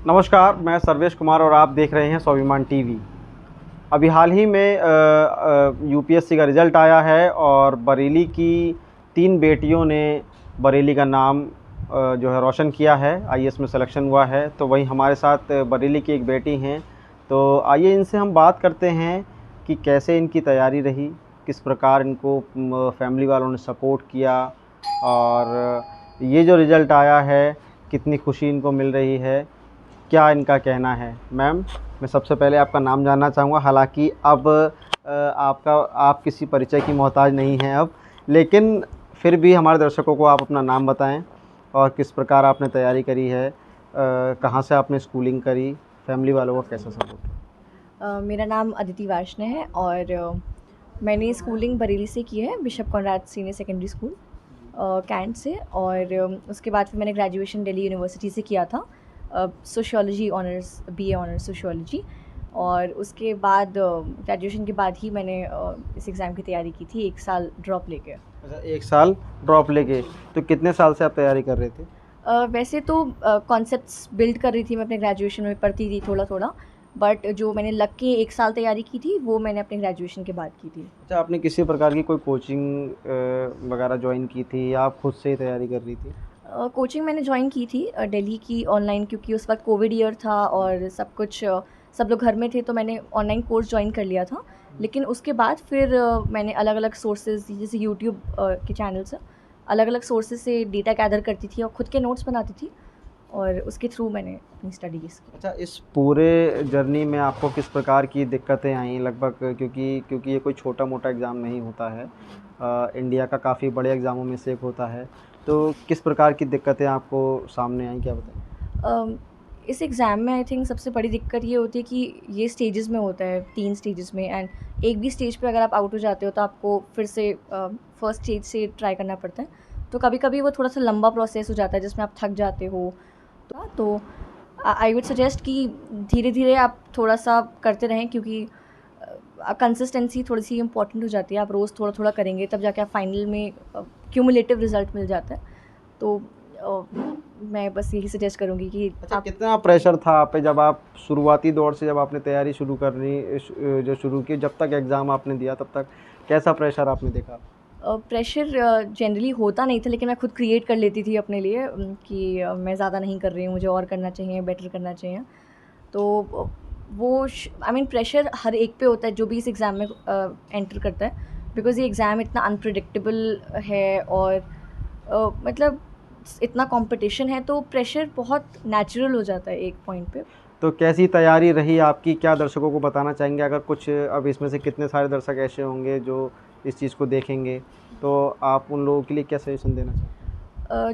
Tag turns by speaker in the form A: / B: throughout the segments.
A: नमस्कार, मैं सर्वेश कुमार और आप देख रहे हैं स्वाभिमान टीवी। अभी हाल ही में यूपीएससी का रिज़ल्ट आया है और बरेली की 3 बेटियों ने बरेली का नाम जो है रोशन किया है, आईएएस में सिलेक्शन हुआ है। तो वहीं हमारे साथ बरेली की एक बेटी हैं, तो आइए इनसे हम बात करते हैं कि कैसे इनकी तैयारी रही, किस प्रकार इनको फैमिली वालों ने सपोर्ट किया और ये जो रिज़ल्ट आया है, कितनी खुशी इनको मिल रही है, क्या इनका कहना है। मैम, मैं सबसे पहले आपका नाम जानना चाहूँगा। हालांकि अब आप किसी परिचय की मोहताज नहीं हैं अब, लेकिन फिर भी हमारे दर्शकों को आप अपना नाम बताएं और किस प्रकार आपने तैयारी करी है, कहाँ से आपने स्कूलिंग करी, फैमिली वालों का कैसा सपोर्ट।
B: मेरा नाम अदिति वार्ष्णेय है और मैंने स्कूलिंग बरेली से की है, bishop Conrad senior secondary school cantt से। और उसके बाद फिर मैंने ग्रेजुएशन दिल्ली यूनिवर्सिटी से किया था, sociology honours, BA honours sociology. और उसके बाद ग्रेजुएशन के बाद ही मैंने इस एग्ज़ाम की तैयारी की थी, 1 साल ड्रॉप लेके।
A: अच्छा, 1 साल ड्रॉप लेके। तो कितने साल से आप तैयारी कर रहे थे?
B: वैसे तो कॉन्सेप्ट्स बिल्ड कर रही थी मैं अपने ग्रेजुएशन में, पढ़ती थी थोड़ा थोड़ा। बट जो मैंने लग के 1 साल तैयारी की थी वो मैंने अपने ग्रेजुएशन के बाद की थी।
A: अच्छा, आपने किसी प्रकार की कोई कोचिंग वगैरह ज्वाइन की थी या आप खुद से ही तैयारी कर रही थी?
B: कोचिंग मैंने ज्वाइन की थी दिल्ली की ऑनलाइन, क्योंकि उस वक्त कोविड ईयर था और सब कुछ सब लोग घर में थे, तो मैंने ऑनलाइन कोर्स ज्वाइन कर लिया था। लेकिन उसके बाद फिर मैंने अलग अलग सोर्सेज, जैसे यूट्यूब के चैनल से अलग अलग सोर्सेज से डेटा गैदर करती थी और ख़ुद के नोट्स बनाती थी, और उसके थ्रू मैंने अपनी स्टडीज़ की।
A: अच्छा, इस पूरे जर्नी में आपको किस प्रकार की दिक्कतें आई लगभग, क्योंकि ये कोई छोटा-मोटा एग्ज़ाम नहीं होता है, इंडिया का काफ़ी बड़े एग्ज़ामों में से एक होता है। तो किस प्रकार की दिक्कतें आपको सामने आई, क्या बताएँ?
B: इस एग्ज़ाम में आई थिंक सबसे बड़ी दिक्कत ये होती है कि ये स्टेजेस में होता है, 3 स्टेजेस में। एंड एक भी स्टेज पे अगर आप आउट हो जाते हो तो आपको फिर से फर्स्ट स्टेज से ट्राई करना पड़ता है। तो कभी-कभी वो थोड़ा-सा लंबा प्रोसेस हो जाता है जिसमें आप थक जाते हो। तो आई वुड सजेस्ट कि धीरे-धीरे आप थोड़ा-सा करते रहें, क्योंकि कंसिस्टेंसी थोड़ी-सी इम्पॉर्टेंट हो जाती है। आप रोज़ थोड़ा-थोड़ा करेंगे तब जाके आप फाइनल में क्यूमुलेटिव रिज़ल्ट मिल जाता है। तो मैं बस यही सजेस्ट करूँगी कि
A: अच्छा,
B: आप।
A: कितना प्रेशर था आप पे जब आप शुरुआती दौर से जब आपने तैयारी शुरू करनी जो शुरू की, जब तक एग्ज़ाम आपने दिया तब तक कैसा प्रेशर आपने देखा?
B: प्रेशर जनरली होता नहीं था, लेकिन मैं खुद क्रिएट कर लेती थी अपने लिए, कि मैं ज़्यादा नहीं कर रही हूँ, मुझे और करना चाहिए, बेटर करना चाहिए। तो वो आई मीन प्रेशर हर एक पे होता है जो भी इस एग्ज़ाम में एंटर करता है, बिकॉज़ ये एग्ज़ाम इतना अनप्रिडिक्टेबल है और मतलब इतना कंपटीशन है, तो प्रेशर बहुत नेचुरल हो जाता है एक पॉइंट पे।
A: तो कैसी तैयारी रही आपकी? क्या दर्शकों को बताना चाहेंगे? अगर कुछ, अब इसमें से कितने सारे दर्शक ऐसे होंगे जो इस चीज़ को देखेंगे, तो आप उन लोगों के लिए क्या सजेशन देना चाहेंगे?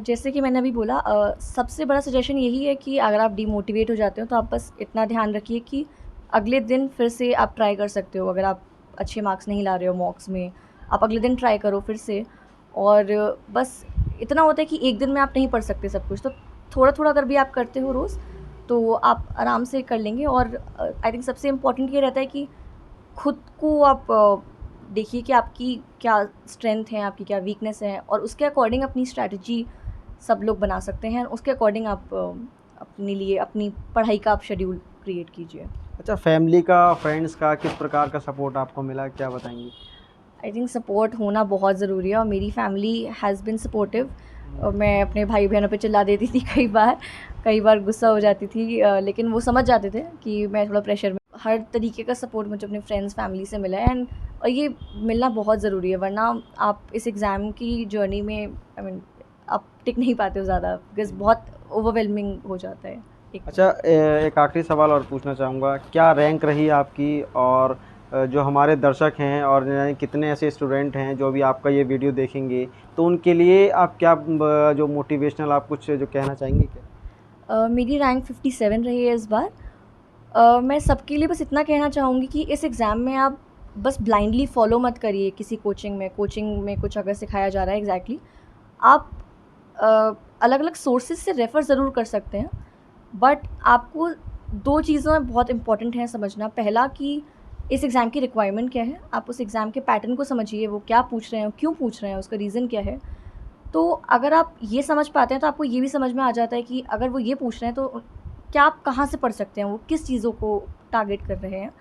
B: जैसे कि मैंने अभी बोला, सबसे बड़ा सजेशन यही है कि अगर आप डिमोटिवेट हो जाते हो तो आप बस इतना ध्यान रखिए कि अगले दिन फिर से आप ट्राई कर सकते हो। अगर आप अच्छे मार्क्स नहीं ला रहे हो मॉक्स में, आप अगले दिन ट्राई करो फिर से। और बस इतना होता है कि एक दिन में आप नहीं पढ़ सकते सब कुछ, तो थोड़ा-थोड़ा अगर भी आप करते हो रोज़, तो आप आराम से कर लेंगे। और आई थिंक सबसे इम्पोर्टेंट ये रहता है कि खुद को आप देखिए कि आपकी क्या स्ट्रेंथ है, आपकी क्या वीकनेस है, और उसके अकॉर्डिंग अपनी स्ट्रैटेजी सब लोग बना सकते हैं। उसके अकॉर्डिंग आप अपने लिए अपनी पढ़ाई का आप शेड्यूल क्रिएट कीजिए।
A: अच्छा, फैमिली का, फ्रेंड्स का किस प्रकार का सपोर्ट आपको मिला, क्या बताएँगी?
B: आई थिंक सपोर्ट होना बहुत ज़रूरी है, और मेरी फैमिली हैज़ बिन सपोर्टिव। मैं अपने भाई बहनों पे चिल्ला देती थी कई बार गुस्सा हो जाती थी, लेकिन वो समझ जाते थे कि मैं थोड़ा प्रेशर में। हर तरीके का सपोर्ट मुझे अपने फ्रेंड्स, फैमिली से मिला है। एंड और ये मिलना बहुत ज़रूरी है, वरना आप इस एग्ज़ाम की जर्नी में आई मीन आप टिक नहीं पाते हो ज़्यादा, बिकॉज़ बहुत ओवरवेलमिंग हो जाता है एक।
A: अच्छा, एक आखिरी सवाल और पूछना चाहूँगा, क्या रैंक रही आपकी? और जो हमारे दर्शक हैं और यानी कितने ऐसे स्टूडेंट हैं जो भी आपका ये वीडियो देखेंगे, तो उनके लिए आप क्या जो मोटिवेशनल आप कुछ जो कहना चाहेंगे क्या?
B: मेरी रैंक 57 रही है इस बार। मैं सबके लिए बस इतना कहना चाहूँगी कि इस एग्ज़ाम में आप बस ब्लाइंडली फ़ॉलो मत करिए किसी कोचिंग में कुछ अगर सिखाया जा रहा है एग्जैक्टली, आप अलग अलग सोर्सेज से रेफ़र ज़रूर कर सकते हैं। बट आपको 2 चीज़ें बहुत इंपॉर्टेंट हैं समझना। पहला कि इस एग्ज़ाम की रिक्वायरमेंट क्या है, आप उस एग्ज़ाम के पैटर्न को समझिए, वो क्या पूछ रहे हैं, क्यों पूछ रहे हैं, उसका रीज़न क्या है। तो अगर आप ये समझ पाते हैं तो आपको ये भी समझ में आ जाता है कि अगर वो ये पूछ रहे हैं तो क्या आप कहाँ से पढ़ सकते हैं, वो किस चीज़ों को टारगेट कर रहे हैं,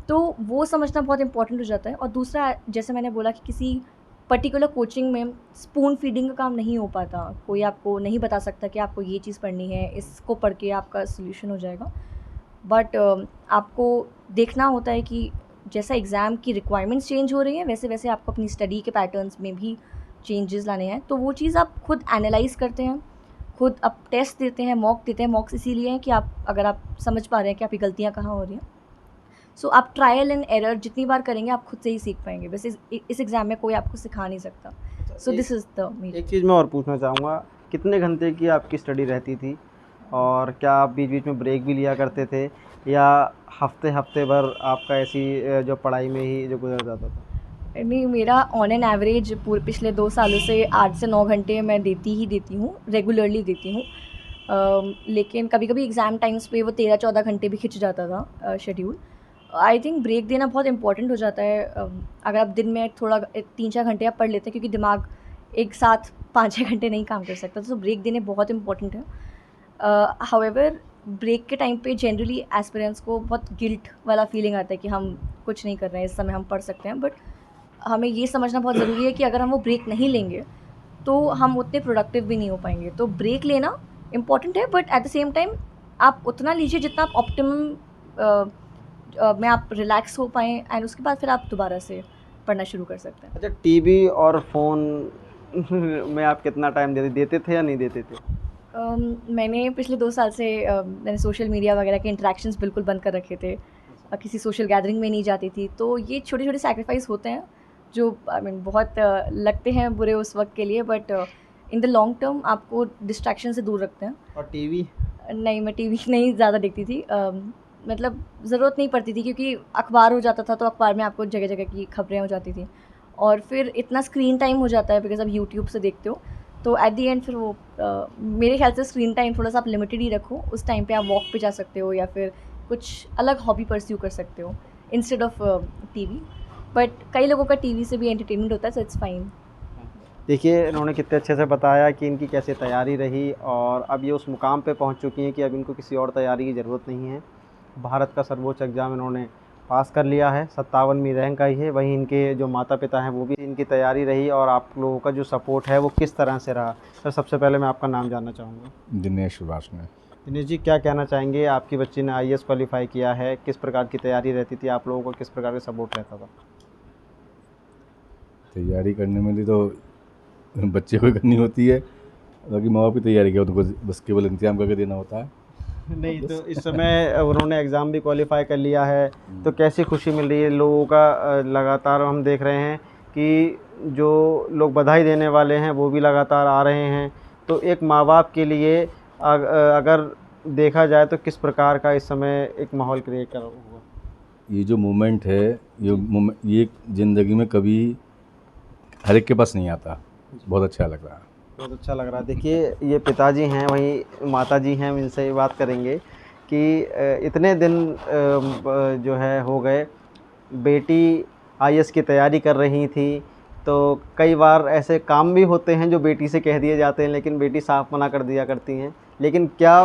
B: तो वो समझना बहुत इंपॉर्टेंट हो जाता है। और दूसरा, जैसे मैंने बोला कि किसी पर्टिकुलर कोचिंग में स्पून फीडिंग का काम नहीं हो पाता, कोई आपको नहीं बता सकता कि आपको ये चीज़ पढ़नी है, इसको पढ़ के आपका सोल्यूशन हो जाएगा। बट आपको देखना होता है कि जैसा एग्ज़ाम की रिक्वायरमेंट्स चेंज हो रही हैं, वैसे वैसे आपको अपनी स्टडी के पैटर्न्स में भी चेंजेस लाने हैं। तो वो चीज़ आप खुद एनालाइज़ करते हैं, खुद आप टेस्ट देते हैं, मॉक देते हैं। मॉक्स इसीलिए हैं कि आप, अगर आप समझ पा रहे हैं कि आपकी गलतियाँ कहाँ हो रही हैं, सो आप ट्रायल एंड एरर जितनी बार करेंगे आप खुद से ही सीख पाएंगे। वैसे इस एग्ज़ाम में कोई आपको सिखा नहीं सकता। So this is the major.
A: एक चीज़ मैं और पूछना चाहूँगा, कितने घंटे की आपकी स्टडी रहती थी, और क्या आप बीच बीच में ब्रेक भी लिया करते थे, या हफ्ते हफ्ते भर आपका ऐसी जो पढ़ाई में ही जो गुजर जाता था?
B: नहीं, मेरा ऑन एन एवरेज पूरे पिछले 2 सालों से 8 से 9 घंटे मैं देती हूँ, रेगुलरली देती हूँ। लेकिन कभी-कभी एग्ज़ाम टाइम्स पे वो 13-14 घंटे भी खिंच जाता था शेड्यूल। आई थिंक ब्रेक देना बहुत इम्पोर्टेंट हो जाता है। अगर आप दिन में थोड़ा 3-4 घंटे आप पढ़ लेते हैं, क्योंकि दिमाग एक साथ 5-6 घंटे नहीं काम कर सकता, तो ब्रेक देने बहुत इम्पोर्टेंट है। हाउएवर ब्रेक के टाइम पे जनरली एस्पिरेंट्स को बहुत गिल्ट वाला फीलिंग आता है कि हम कुछ नहीं कर रहे हैं, इस समय हम पढ़ सकते हैं। बट हमें ये समझना बहुत ज़रूरी है कि अगर हम वो ब्रेक नहीं लेंगे तो हम उतने प्रोडक्टिव भी नहीं हो पाएंगे। तो ब्रेक लेना इम्पॉर्टेंट है, but at the same time आप उतना लीजिए जितना आप ऑप्टिमम में आप रिलैक्स हो पाएँ, एंड उसके बाद फिर आप दोबारा से पढ़ना शुरू कर सकते हैं।
A: अच्छा, टीवी और फ़ोन में आप कितना टाइम देते थे या नहीं देते थे?
B: मैंने पिछले 2 साल से मैंने सोशल मीडिया वगैरह के इंटरेक्शंस बिल्कुल बंद कर रखे थे। किसी सोशल गैदरिंग में नहीं जाती थी। तो ये छोटे-छोटे सैक्रिफाइस होते हैं जो आई मीन बहुत लगते हैं बुरे उस वक़्त के लिए, but in the long term आपको डिस्ट्रैक्शन से दूर रखते हैं।
A: और टीवी?
B: नहीं, मैं टीवी नहीं ज़्यादा देखती थी। मतलब ज़रूरत नहीं पड़ती थी, क्योंकि अखबार हो जाता था तो अखबार में आपको जगह-जगह की खबरें हो जाती थी। और फिर इतना स्क्रीन टाइम हो जाता है बिकॉज़ आप यूट्यूब से देखते हो, तो एट द एंड फिर वो मेरे ख़्याल से स्क्रीन टाइम थोड़ा-सा आप लिमिटेड ही रखो। उस टाइम पे आप वॉक पे जा सकते हो या फिर कुछ अलग हॉबी परस्यू कर सकते हो इंस्टेड ऑफ टीवी। बट कई लोगों का टीवी से भी एंटरटेनमेंट होता है, सो इट्स फाइन।
A: देखिए, इन्होंने कितने अच्छे से बताया कि इनकी कैसे तैयारी रही, और अब ये उस मुकाम पे पहुंच चुकी हैं कि अब इनको किसी और तैयारी की ज़रूरत नहीं है। भारत का सर्वोच्च एग्ज़ाम इन्होंने पास कर लिया है, 57वीं रैंक आई है। वहीं इनके जो माता-पिता हैं वो भी इनकी तैयारी रही, और आप लोगों का जो सपोर्ट है वो किस तरह से रहा। सर, सबसे पहले मैं आपका नाम जानना चाहूँगा।
C: दिनेश सुभाष में।
A: दिनेश जी, क्या कहना चाहेंगे? आपकी बच्ची ने आईएएस क्वालीफाई किया है, किस प्रकार की तैयारी रहती थी, आप लोगों को किस प्रकार का सपोर्ट रहता था?
C: तैयारी करने में लिए तो बच्चे को ही करनी होती है, बाकी माँ बाप की तैयारी क्या, उनको बस केवल इंतजाम करके देना होता है।
A: नहीं, तो इस समय उन्होंने एग्ज़ाम भी क्वालीफाई कर लिया है, तो कैसी खुशी मिल रही है लोगों का? लगातार हम देख रहे हैं कि जो लोग बधाई देने वाले हैं वो भी लगातार आ रहे हैं। तो एक माँ बाप के लिए अगर देखा जाए तो किस प्रकार का इस समय एक माहौल क्रिएट कर हुआ?
C: ये जो मोमेंट है, ये ज़िंदगी में कभी हर एक के पास नहीं आता। बहुत अच्छा लग रहा है।
A: बहुत अच्छा लग रहा है। देखिए, ये पिताजी हैं, वहीं माताजी हैं, हम इनसे ही बात करेंगे कि इतने दिन जो है हो गए, बेटी आईएएस की तैयारी कर रही थी, तो कई बार ऐसे काम भी होते हैं जो बेटी से कह दिए जाते हैं, लेकिन बेटी साफ मना कर दिया करती हैं। लेकिन क्या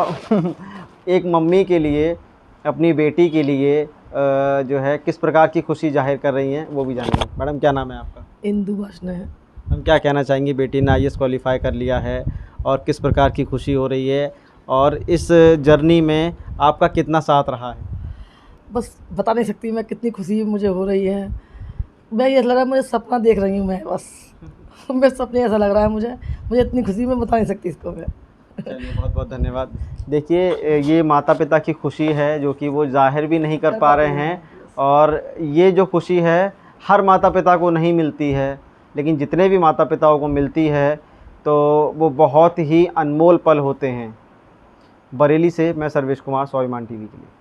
A: एक मम्मी के लिए, अपनी बेटी के लिए जो है किस प्रकार की खुशी जाहिर कर रही हैं, वो भी जानेंगे। मैडम, क्या नाम है आपका?
D: इंदु भाषण है।
A: हम क्या कहना चाहेंगे, बेटी ने आईएएस क्वालीफाई कर लिया है और किस प्रकार की खुशी हो रही है, और इस जर्नी में आपका कितना साथ रहा है?
D: बस बता नहीं सकती मैं कितनी खुशी मुझे हो रही है। मैं ये लग रहा है मुझे सपना देख रही हूँ मैं बस। मैं सपने ऐसा लग रहा है मुझे इतनी खुशी मैं बता नहीं सकती इसको मैं।
A: चलिए, बहुत बहुत धन्यवाद। देखिए, ये माता पिता की खुशी है जो कि वो जाहिर भी नहीं कर पा रहे हैं, और ये जो खुशी है हर माता पिता को नहीं मिलती है, लेकिन जितने भी माता पिताओं को मिलती है तो वो बहुत ही अनमोल पल होते हैं। बरेली से मैं सर्वेश कुमार, स्वाभिमान टीवी के लिए।